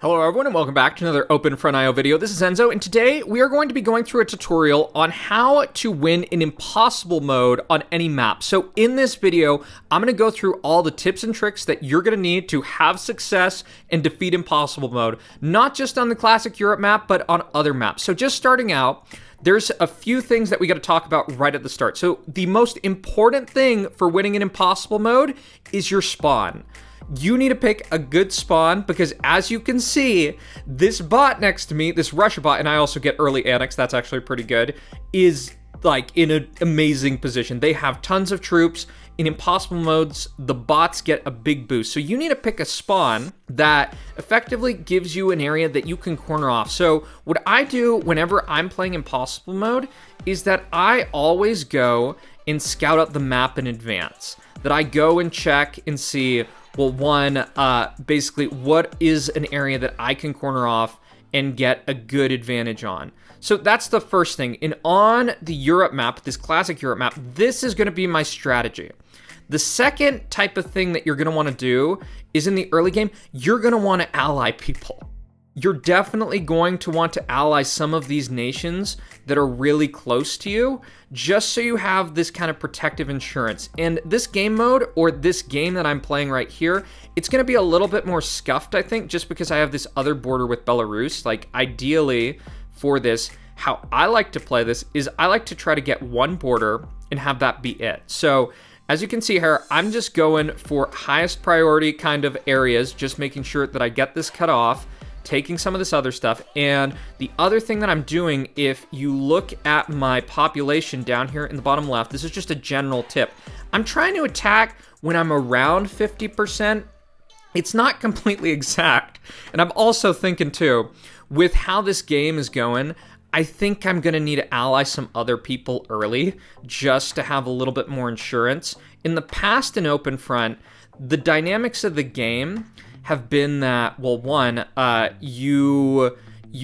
Hello everyone and welcome back to another Open Front IO video. This is Enzo and today we are going to be going through a tutorial on how to win in impossible mode on any map. So in this video, I'm going to go through all the tips and tricks that you're going to need to have success and defeat impossible mode, not just on the classic Europe map, but on other maps. So just starting out, there's a few things that we got to talk about right at the start. So the most important thing for winning in impossible mode is your spawn. You need to pick a good spawn because as you can see, this bot next to me, this Russia bot, and I also get early annex, that's actually pretty good, is like in an amazing position. They have tons of troops. In impossible modes, the bots get a big boost. So you need to pick a spawn that effectively gives you an area that you can corner off. So what I do whenever I'm playing impossible mode is that I always go and scout out the map in advance. That I go and check and see, well, one, basically what is an area that I can corner off and get a good advantage on. So that's the first thing. And on the Europe map, this classic Europe map, this is going to be my strategy. The second type of thing that you're going to want to do is in the early game, you're going to want to ally people. You're definitely going to want to ally some of these nations that are really close to you, just so you have this kind of protective insurance. And this game mode, or this game that I'm playing right here, it's going to be a little bit more scuffed, I think, just because I have this other border with Belarus. Like, ideally for this, how I like to play this is I like to try to get one border and have that be it. So as you can see here, I'm just going for highest priority kind of areas, just making sure that I get this cut off, taking some of this other stuff. And the other thing that I'm doing, if you look at my population down here in the bottom left, this is just a general tip. I'm trying to attack when I'm around 50%. It's not completely exact. And I'm also thinking too, with how this game is going, I think I'm going to need to ally some other people early just to have a little bit more insurance. In the past in Open Front, the dynamics of the game have been that, well, one, you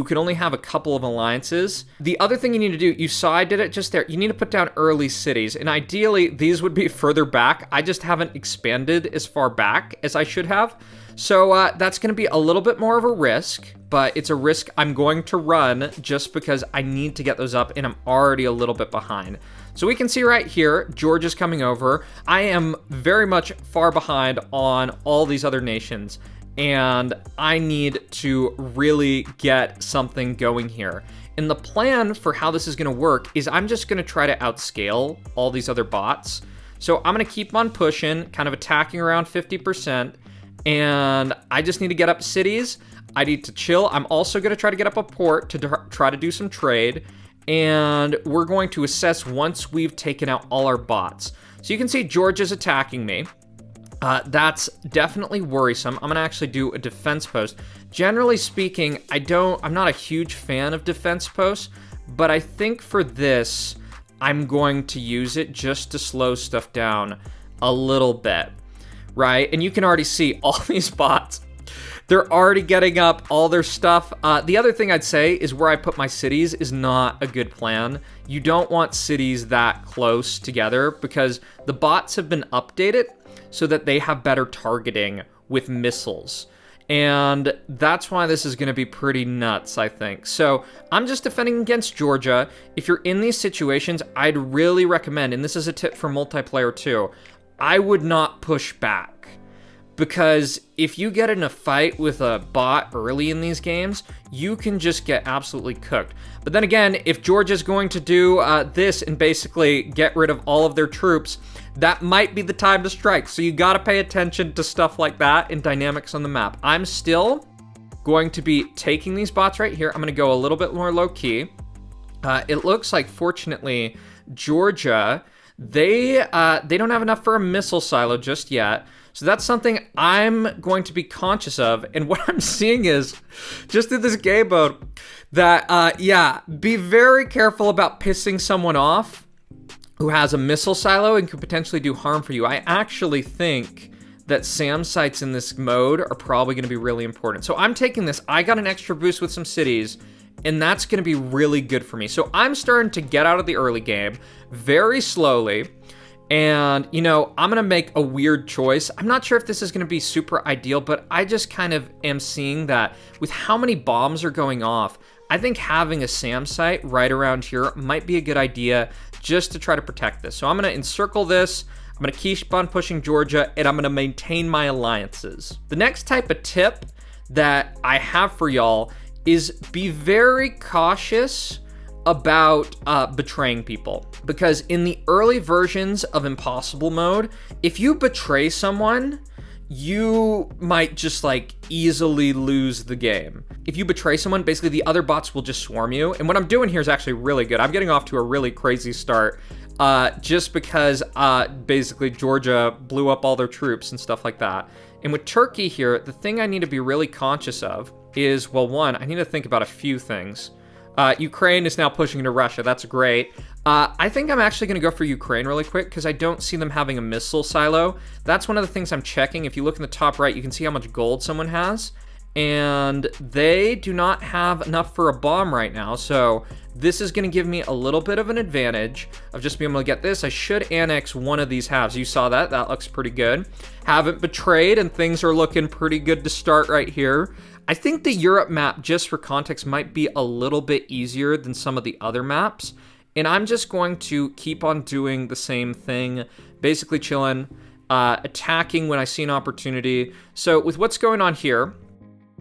can only have a couple of alliances. The other thing you need to do, you saw I did it just there, you need to put down early cities, and ideally these would be further back. I just haven't expanded as far back as I should have. So that's going to be a little bit more of a risk, but it's a risk I'm going to run just because I need to get those up and I'm already a little bit behind. So we can see right here, Georgia's coming over. I am very much far behind on all these other nations, and I need to really get something going here. And the plan for how this is going to work is I'm just going to try to outscale all these other bots. So I'm going to keep on pushing, kind of attacking around 50%, and I just need to get up cities. I need to chill. I'm also going to try to get up a port to try to do some trade. And we're going to assess once we've taken out all our bots. So you can see Georgia's attacking me. That's definitely worrisome. I'm gonna actually do a defense post. Generally speaking, I'm not a huge fan of defense posts, but I think for this, I'm going to use it just to slow stuff down a little bit, right? And you can already see all these bots. They're already getting up all their stuff. The other thing I'd say is where I put my cities is not a good plan. You don't want cities that close together because the bots have been updated so that they have better targeting with missiles. And that's why this is going to be pretty nuts, I think. So I'm just defending against Georgia. If you're in these situations, I'd really recommend, and this is a tip for multiplayer too, I would not push back. Because if you get in a fight with a bot early in these games, you can just get absolutely cooked. But then again, if Georgia's going to do this and basically get rid of all of their troops, that might be the time to strike. So you gotta pay attention to stuff like that and dynamics on the map. I'm still going to be taking these bots right here. I'm gonna go a little bit more low key. It looks like, fortunately, Georgia, they don't have enough for a missile silo just yet. So that's something I'm going to be conscious of. And what I'm seeing is, just in this game mode, that, yeah, be very careful about pissing someone off who has a missile silo and could potentially do harm for you. I actually think that SAM sites in this mode are probably going to be really important. So I'm taking this. I got an extra boost with some cities, and that's going to be really good for me. So I'm starting to get out of the early game very slowly. And, you know, I'm going to make a weird choice. I'm not sure if this is going to be super ideal, but I just kind of am seeing that with how many bombs are going off, I think having a SAM site right around here might be a good idea just to try to protect this. So I'm going to encircle this. I'm going to keep on pushing Georgia, and I'm going to maintain my alliances. The next type of tip that I have for y'all is be very cautious about betraying people, because in the early versions of impossible mode, if you betray someone, you might just like easily lose the game. If you betray someone, basically the other bots will just swarm you. And what I'm doing here is actually really good. I'm getting off to a really crazy start just because basically Georgia blew up all their troops and stuff like that. And with Turkey here, the thing I need to be really conscious of is, well, one, I need to think about a few things. Ukraine is now pushing into Russia. That's great. I think I'm actually going to go for Ukraine really quick because I don't see them having a missile silo. That's one of the things I'm checking. If you look in the top right, you can see how much gold someone has. And they do not have enough for a bomb right now. So this is going to give me a little bit of an advantage of just being able to get this. I should annex one of these halves. You saw that. That looks pretty good. Haven't betrayed, and things are looking pretty good to start right here. I think the Europe map, just for context, might be a little bit easier than some of the other maps. And I'm just going to keep on doing the same thing, basically chilling, attacking when I see an opportunity. So with what's going on here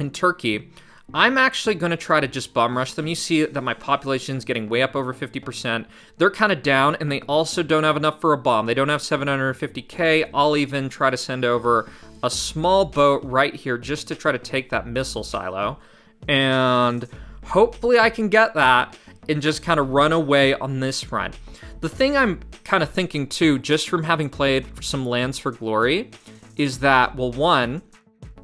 in Turkey, I'm actually going to try to just bum rush them. You see that my population's getting way up over 50%. They're kind of down, and they also don't have enough for a bomb. They don't have 750k. I'll even try to send over a small boat right here just to try to take that missile silo. And hopefully I can get that and just kind of run away on this front. The thing I'm kind of thinking too, just from having played some Lands for Glory, is that, well, one,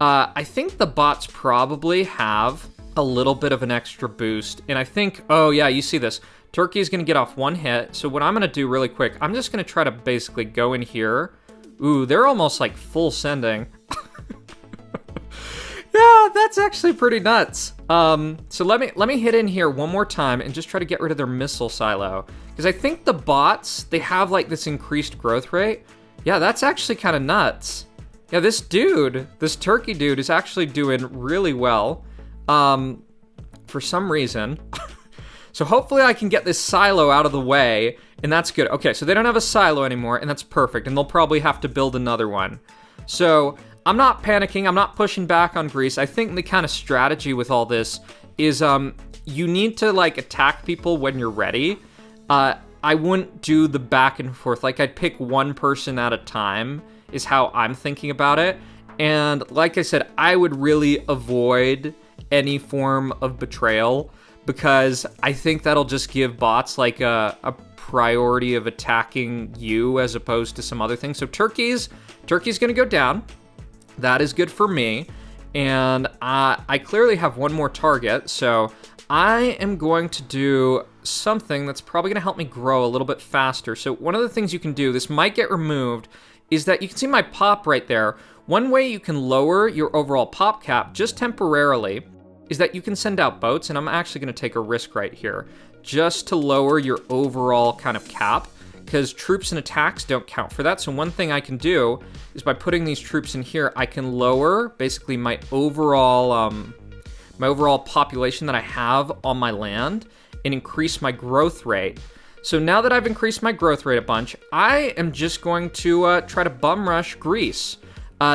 I think the bots probably have a little bit of an extra boost. And I think, oh yeah, you see this. Turkey's going to get off one hit. So what I'm going to do really quick, I'm just going to try to basically go in here. Ooh, they're almost like full sending. Yeah, that's actually pretty nuts. So let me hit in here one more time and just try to get rid of their missile silo. Because I think the bots, they have like this increased growth rate. Yeah, that's actually kind of nuts. Yeah, this Turkey dude is actually doing really well for some reason. So hopefully I can get this silo out of the way, and that's good. Okay, so they don't have a silo anymore, and that's perfect, and they'll probably have to build another one. So I'm not panicking. I'm not pushing back on Greece. I think the kind of strategy with all this is you need to like attack people when you're ready. I wouldn't do the back and forth. Like I'd pick one person at a time is how I'm thinking about it. And like I said, I would really avoid any form of betrayal because I think that'll just give bots like a priority of attacking you as opposed to some other things. So Turkey's going to go down. That is good for me. And I clearly have one more target. So I am going to do something that's probably going to help me grow a little bit faster. So one of the things you can do, this might get removed, is that you can see my pop right there. One way you can lower your overall pop cap just temporarily is that you can send out boats, and I'm actually going to take a risk right here just to lower your overall kind of cap, because troops and attacks don't count for that. So one thing I can do is by putting these troops in here, I can lower basically my overall population that I have on my land and increase my growth rate. So now that I've increased my growth rate a bunch, I am just going to try to bum rush Greece.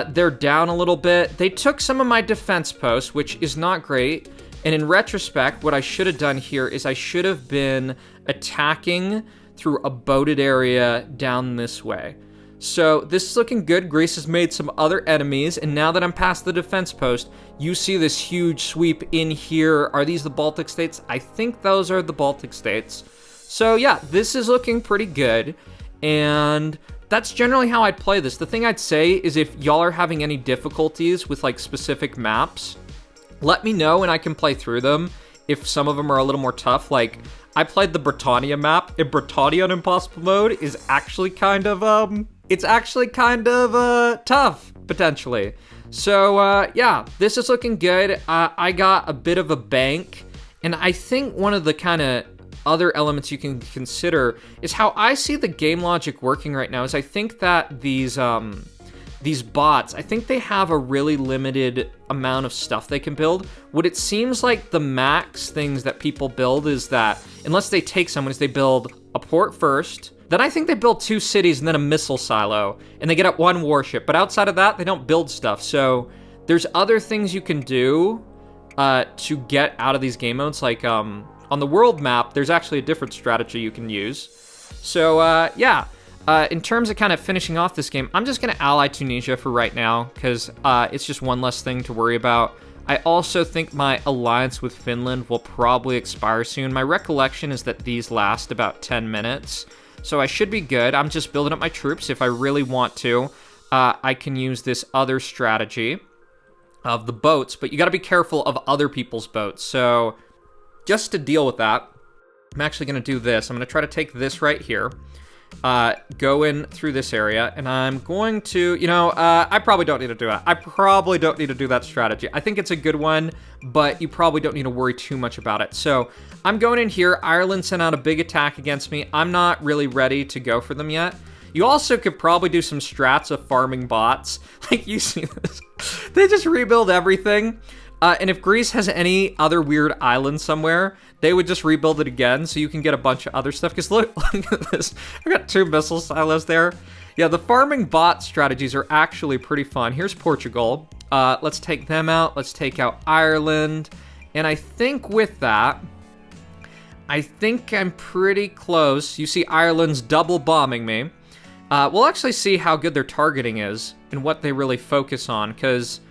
They're down a little bit. They took some of my defense posts, which is not great. And in retrospect, what I should have done here is I should have been attacking through a boated area down this way. So this is looking good. Greece has made some other enemies, and now that I'm past the defense post, you see this huge sweep in here. Are these the Baltic states? I think those are the Baltic states. So yeah, this is looking pretty good, and that's generally how I'd play this. The thing I'd say is if y'all are having any difficulties with like specific maps, let me know and I can play through them if some of them are a little more tough. Like I played the Britannia map, and Britannia on impossible mode is actually kind of tough potentially. So yeah, this is looking good. I got a bit of a bank, and I think one of the kind of other elements you can consider is how I see the game logic working right now is I think that these bots, I think they have a really limited amount of stuff they can build. What it seems like the max things that people build is that, unless they take someone, is they build a port first, then I think they build 2 cities and then a missile silo, and they get up 1 warship. But outside of that, they don't build stuff. So there's other things you can do to get out of these game modes. Like on the world map, there's actually a different strategy you can use. So yeah. In terms of kind of finishing off this game, I'm just going to ally Tunisia for right now, because it's just one less thing to worry about. I also think my alliance with Finland will probably expire soon. My recollection is that these last about 10 minutes, so I should be good. I'm just building up my troops. If I really want to, I can use this other strategy of the boats, but you got to be careful of other people's boats. So just to deal with that, I'm actually going to do this. I'm going to try to take this right here. Go in through this area, and I'm going to, I probably don't need to do it. I probably don't need to do that strategy. I think it's a good one, but you probably don't need to worry too much about it. So I'm going in here. Ireland sent out a big attack against me. I'm not really ready to go for them yet. You also could probably do some strats of farming bots. Like, you see this. They just rebuild everything. And if Greece has any other weird island somewhere, they would just rebuild it again, so you can get a bunch of other stuff. Because look at this. I got 2 missile silos there. Yeah, the farming bot strategies are actually pretty fun. Here's Portugal. Let's take them out. Let's take out Ireland. And I think with that, I think I'm pretty close. You see Ireland's double bombing me. We'll actually see how good their targeting is and what they really focus on, because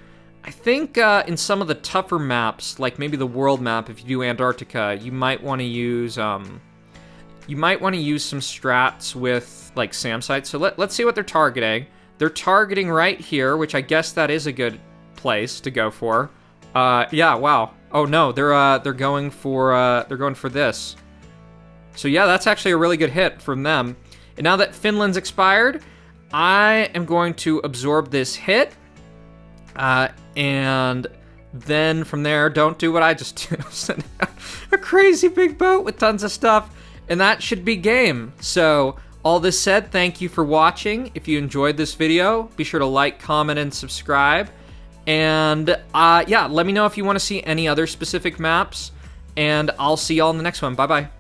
I think in some of the tougher maps, like maybe the world map, if you do Antarctica, you might want to use some strats with like SAM sites. So let's see what they're targeting. They're targeting right here, which I guess that is a good place to go for. Yeah, wow. Oh no, they're going for this. So yeah, that's actually a really good hit from them. And now that Finland's expired, I am going to absorb this hit. And then from there, don't do what I just did. Send out a crazy big boat with tons of stuff, and that should be game. So all this said, thank you for watching. If you enjoyed this video, be sure to like, comment, and subscribe. And yeah, let me know if you want to see any other specific maps, and I'll see y'all in the next one. Bye-bye.